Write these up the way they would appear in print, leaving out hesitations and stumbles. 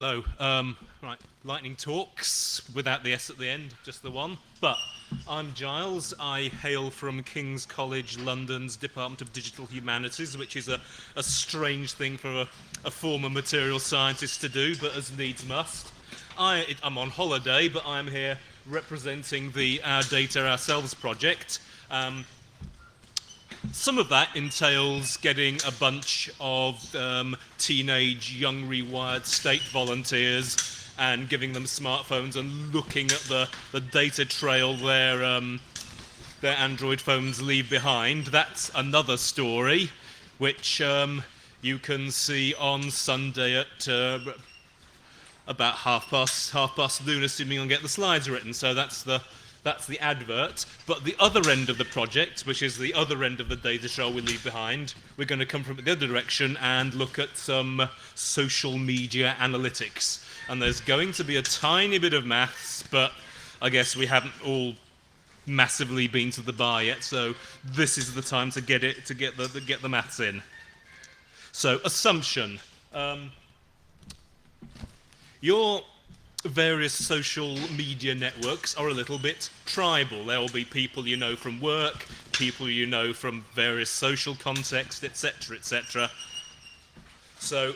Hello. Right, lightning talks without the S at the end, just the one. But I'm Giles. I hail from King's College London's Department of Digital Humanities, which is a strange thing for a former material scientist to do, but as needs must. I'm on holiday, but I'm here representing the Our Data Ourselves project. Some of that entails getting a bunch of teenage, young, rewired state volunteers and giving them smartphones and looking at the data trail their Android phones leave behind. That's another story, which you can see on Sunday at about half past noon, assuming I'll get the slides written. So that's the advert. But the other end of the project, which is the other end of the data trail we leave behind, we're going to come from the other direction and look at some social media analytics. And there's going to be a tiny bit of maths, but I guess we haven't all massively been to the bar yet, so this is the time to get the maths in. So assumption. Your various social media networks are a little bit tribal. There will be people you know from work, people you know from various social contexts, etc., etc. So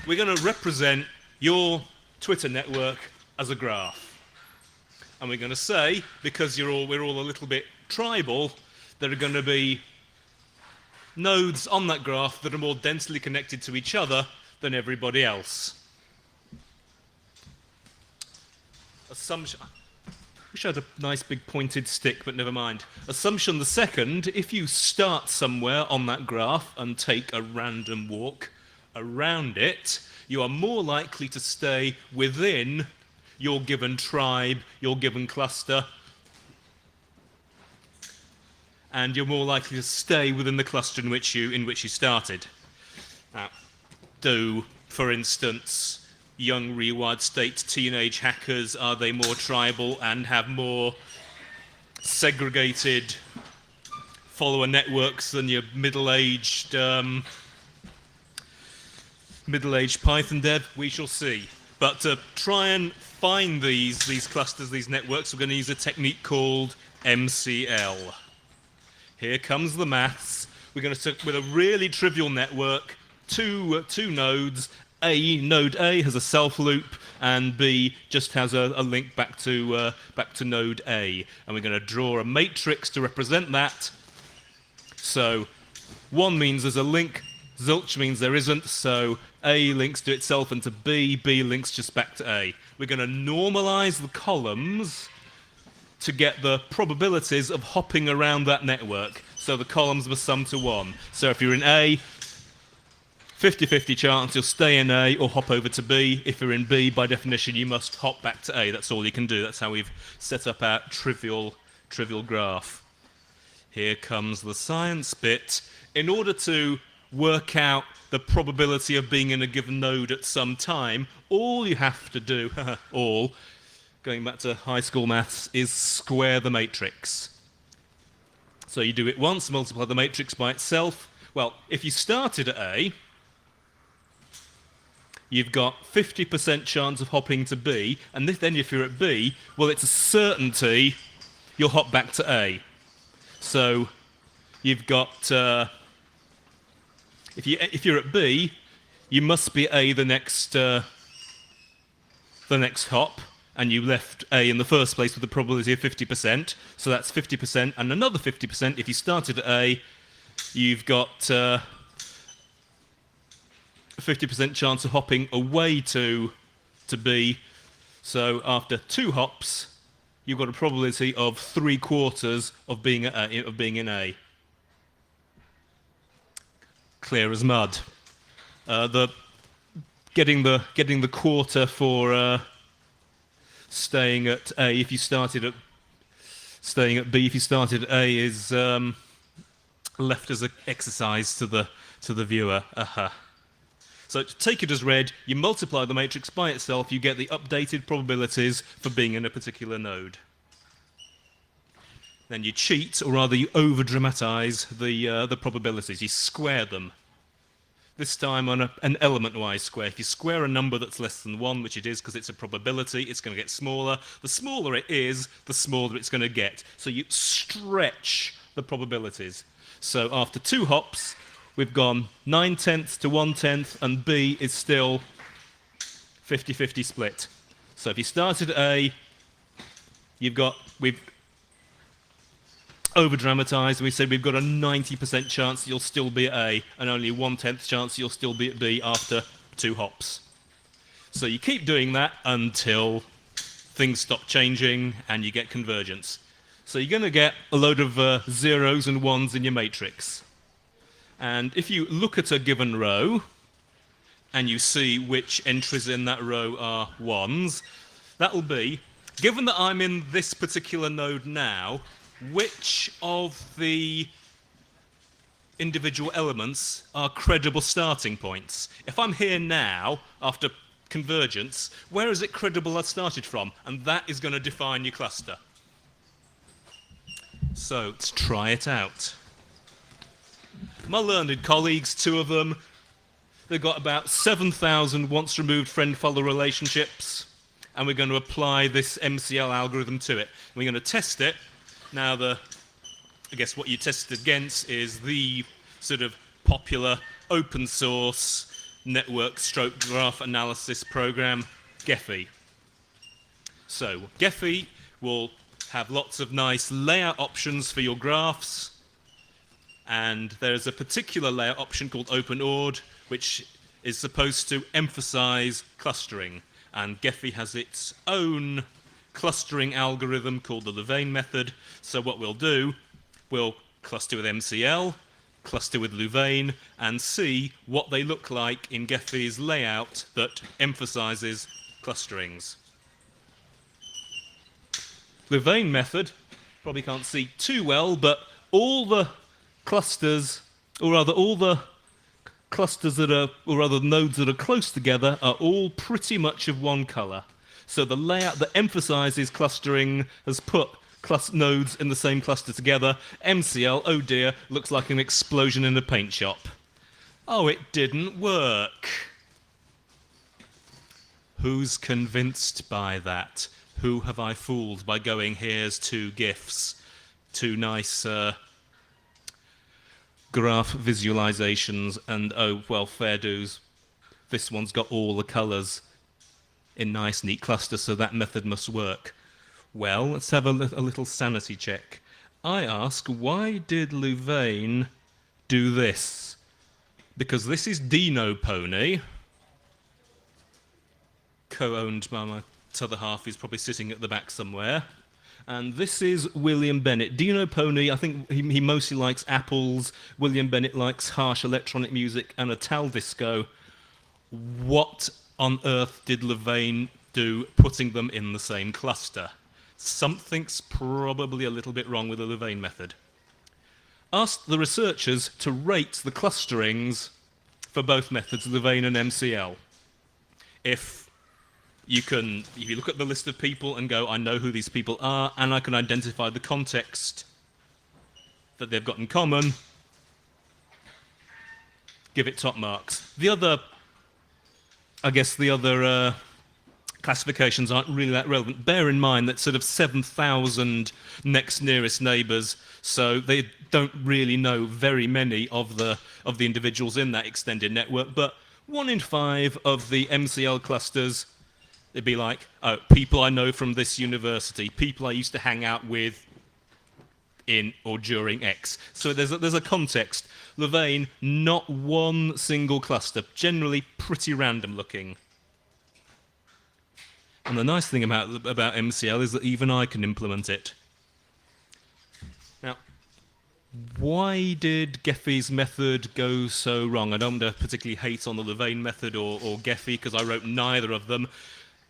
we're going to represent your Twitter network as a graph. And we're going to say, because we're all a little bit tribal, there are going to be nodes on that graph that are more densely connected to each other than everybody else. Assumption. I wish I had a nice big pointed stick, but never mind. Assumption the second, if you start somewhere on that graph and take a random walk around it, you are more likely to stay within your given tribe, your given cluster, and you're more likely to stay within the cluster in which you started. Now, for instance, young rewired state teenage hackers, are they more tribal and have more segregated follower networks than your middle-aged Python dev? We shall see. But to try and find these clusters, these networks, we're going to use a technique called MCL. Here comes the maths. We're going to start with a really trivial network, two nodes. Node A has a self loop, and B just has a link back to node A. And we're going to draw a matrix to represent that. So 1 means there's a link, zilch means there isn't, so A links to itself and to B, B links just back to A. We're going to normalize the columns to get the probabilities of hopping around that network. So the columns must sum to 1. So if you're in A, 50-50 chance you'll stay in A or hop over to B. If you're in B, by definition, you must hop back to A. That's all you can do. That's how we've set up our trivial graph. Here comes the science bit. In order to work out the probability of being in a given node at some time, all you have to do, going back to high school maths, is square the matrix. So you do it once, multiply the matrix by itself. Well, if you started at A, you've got 50% chance of hopping to B, and then if you're at B, well, it's a certainty you'll hop back to A. So you've got, if you're at B, you must be A the next hop, and you left A in the first place with a probability of 50%, so that's 50%, and another 50% if you started at A, you've got 50% chance of hopping away to B. So after 2 hops, you've got a probability of 3/4 of being in A. Clear as mud. Getting the quarter for staying at A if you started at B if you started at A is left as an exercise to the viewer. So take it as read, you multiply the matrix by itself, you get the updated probabilities for being in a particular node. Then you cheat, or rather you over-dramatize the probabilities, you square them. this time on an element-wise square. If you square a number that's less than 1, which it is because it's a probability, it's going to get smaller. The smaller it is, the smaller it's going to get. So you stretch the probabilities. So after 2 hops, we've gone 9/10 to 1/10, and B is still 50-50 split. So if you started at A, we've over-dramatized, and we said we've got a 90% chance you'll still be at A, and only 1/10 chance you'll still be at B after 2 hops. So you keep doing that until things stop changing and you get convergence. So you're going to get a load of zeros and ones in your matrix. And if you look at a given row, and you see which entries in that row are 1s, that'll be, given that I'm in this particular node now, which of the individual elements are credible starting points? If I'm here now, after convergence, where is it credible I started from? And that is going to define your cluster. So let's try it out. My learned colleagues, 2 of them, they've got about 7,000 once-removed friend-follow relationships, and we're going to apply this MCL algorithm to it. We're going to test it. Now, I guess what you test it against is the sort of popular open-source network stroke graph analysis program, Gephi. So Gephi will have lots of nice layout options for your graphs, and there's a particular layout option called OpenOrd, which is supposed to emphasize clustering. And Gephi has its own clustering algorithm called the Louvain method. So what we'll do, we'll cluster with MCL, cluster with Louvain, and see what they look like in Gephi's layout that emphasizes clusterings. Louvain method, probably can't see too well, but all the clusters, or rather all the clusters that are, or rather nodes that are close together, are all pretty much of one color. So the layout that emphasizes clustering has put nodes in the same cluster together. MCL, oh dear, looks like an explosion in a paint shop. Oh, it didn't work. Who's convinced by that? Who have I fooled by going, here's 2 GIFs, 2 nice graph visualizations, and oh, well, fair dues. This one's got all the colors in nice, neat clusters, so that method must work. Well, let's have a little sanity check. I ask, why did Louvain do this? Because this is Dino Pony, co-owned by my other half, who's probably sitting at the back somewhere. And this is William Bennett. Dino Pony, I think he mostly likes apples. William Bennett likes harsh electronic music and a tal disco. What on earth did Louvain do putting them in the same cluster? Something's probably a little bit wrong with the Louvain method. Ask the researchers to rate the clusterings for both methods, Louvain and MCL. If you look at the list of people and go, I know who these people are, and I can identify the context that they've got in common, give it top marks. The other classifications aren't really that relevant. Bear in mind that sort of 7,000 next nearest neighbours, so they don't really know very many of the individuals in that extended network, but 1 in 5 of the MCL clusters, it'd be like, oh, people I know from this university, people I used to hang out with in or during X. So there's a context. Louvain, not one single cluster, generally pretty random looking. And the nice thing about MCL is that even I can implement it. Now, why did Gephi's method go so wrong? I don't want to particularly hate on the Louvain method or Gephi, because I wrote neither of them.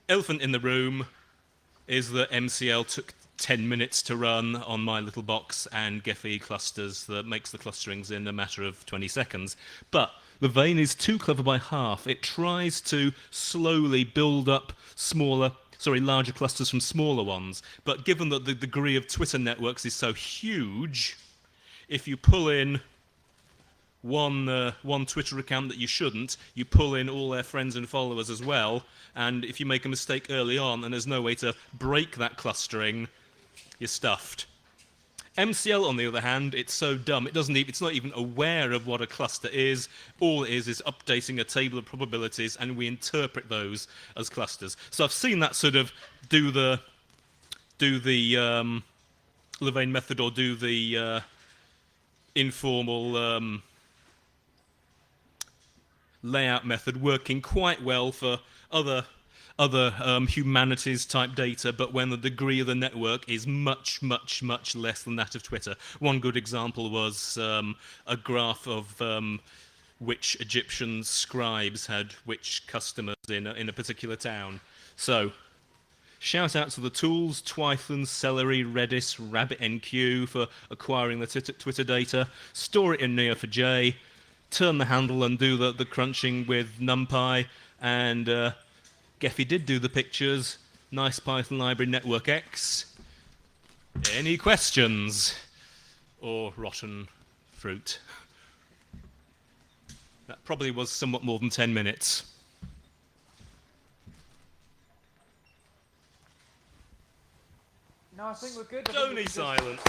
Elephant in the room is that MCL took 10 minutes to run on my little box, and Gephi clusters that makes the clusterings in a matter of 20 seconds. But Louvain is too clever by half. It tries to slowly build up larger clusters from smaller ones. But given that the degree of Twitter networks is so huge, if you pull in one Twitter account that you shouldn't, you pull in all their friends and followers as well, and if you make a mistake early on and there's no way to break that clustering, you're stuffed. MCL, on the other hand, it's so dumb, it's not even aware of what a cluster is. All it is updating a table of probabilities, and we interpret those as clusters. So I've seen that sort of do the Levain method, or do the informal layout method working quite well for other humanities type data, but when the degree of the network is much, much, much less than that of Twitter. One good example was a graph of which Egyptian scribes had which customers in a particular town. So, shout out to the tools, Twython, Celery, Redis, RabbitMQ for acquiring the Twitter data, store it in Neo4j, turn the handle and do the crunching with NumPy, and Gephi did do the pictures. Nice Python library, Network X. Any questions? Or rotten fruit? That probably was somewhat more than 10 minutes. No, I think we're good. Stony silence.